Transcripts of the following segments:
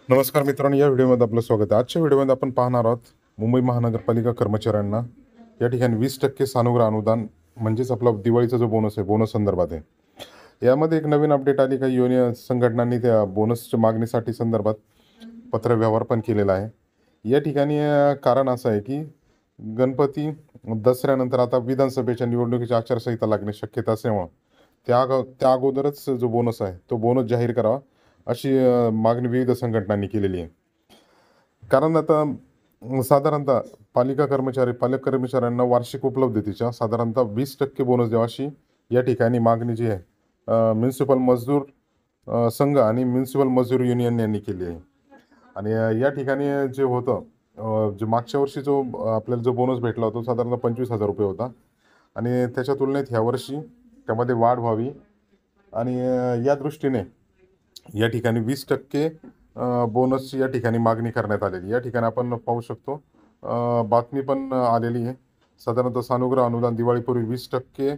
नमस्कार मित्रांनो, या व्हिडिओमध्ये आपलं स्वागत आहे. आजच्या व्हिडिओमध्ये आपण पाहणार आहोत मुंबई महानगरपालिका कर्मचाऱ्यांना या ठिकाणी 20% सानुग्रह अनुदान म्हणजेच आपला दिवाळीचा जो बोनस आहे, बोनस संदर्भात आहे. यामध्ये एक नवीन अपडेट आली. काही युनियन संघटनांनी त्या बोनसच्या मागणीसाठी संदर्भात पत्रव्यवहार पण केलेला आहे. या ठिकाणी कारण असं आहे की गणपती दसऱ्यानंतर आता विधानसभेच्या निवडणुकीची आचारसंहिता लागण्याची शक्यता असल्यामुळं त्या अगोदरच जो बोनस आहे तो बोनस जाहीर करावा अशी मागणी विविध संघटनांनी केलेली आहे. कारण आता साधारणतः पालक कर्मचाऱ्यांना वार्षिक उपलब्धतेच्या साधारणतः 20% बोनस द्यावा अशी या ठिकाणी मागणी जी आहे म्युनिसिपल मजदूर संघ आणि म्युनिसिपल मजदूर युनियन यांनी केली आहे. आणि या ठिकाणी जे होतं जे मागच्या वर्षी जो आपल्याला जो बोनस भेटला होता तो साधारणतः 25,000 रुपये होता आणि त्याच्या तुलनेत ह्या वर्षी त्यामध्ये वाढ व्हावी आणि या दृष्टीने या ठिकाणी 20% बोनसची या ठिकाणी मागणी करण्यात आलेली. या ठिकाणी आपण पाहू शकतो बातमी पण आलेली आहे. साधारणतः सानुग्रह अनुदान दिवाळीपूर्वी 20%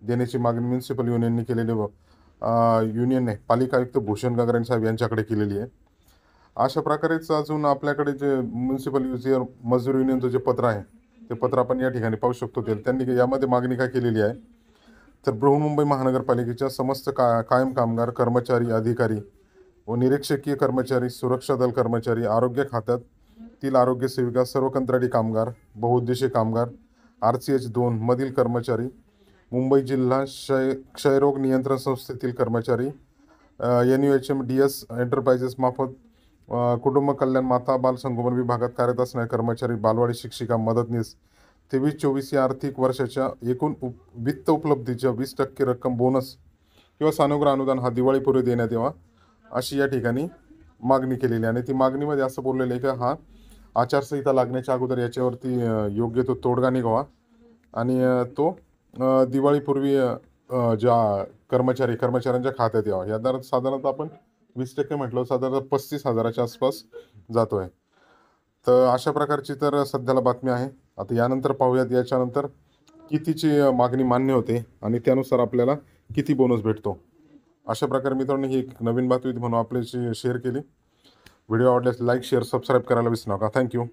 देण्याची मागणी म्युनिसिपल युनियनने केलेली युनियनने पालिका आयुक्त भूषण गगराणी साहेब यांच्याकडे केलेली आहे. अशा प्रकारेच अजून आपल्याकडे जे म्युनिसिपल मजदूर युनियनचं जे पत्र आहे ते पत्र आपण या ठिकाणी पाहू शकतो. त्यांनी यामध्ये मागणी काय केलेली आहे तर बृहन्मुंबई महानगरपालिकेच्या समस्त कायम कामगार कर्मचारी अधिकारी व निरीक्षकीय कर्मचारी, सुरक्षा दल कर्मचारी, आरोग्य खात्यातील आरोग्य सेविका, सर्व कंत्राटी कामगार, बहुउद्देशीय कामगार, RCH2 मधील कर्मचारी, मुंबई जिल्हा क्षयरोग नियंत्रण संस्थेतील कर्मचारी, NUHMDS एंटरप्राइजेस मार्फत कुटुंब कल्याण माता बाल संगोपन विभागात कार्यरत असणारे कर्मचारी, बालवाडी शिक्षिका, मदतनीस 23-24 या आर्थिक वर्षाच्या एकूण वित्त उपलब्धीच्या 20% रक्कम बोनस किंवा सानुग्रह अनुदान हा दिवाळीपूर्वी देण्यात यावा अशी या ठिकाणी मागणी केलेली आहे. आणि ती मागणीमध्ये असं बोललेलं आहे की हा आचारसंहिता लागण्याच्या अगोदर याच्यावरती योग्य तो तोडगा निघावा आणि तो दिवाळीपूर्वी ज्या कर्मचाऱ्यांच्या खात्यात यावा. या दरात साधारणतः आपण 20% म्हटलं साधारणतः 35,000च्या आसपास जातो आहे. तर अशा प्रकारची तर सध्याला बातमी आहे. आता यानंतर पाहूयात याच्यानंतर कितीची मागणी मान्य होते आणि त्यानुसार आपल्याला किती बोनस भेटतो. अशा प्रकारे मित्रांनो ही एक नवीन बातमी म्हणून आपल्याशी शेअर केली. व्हिडिओ आवडल्यास लाईक, शेअर, सबस्क्राईब करायला विसरू नका. थँक्यू.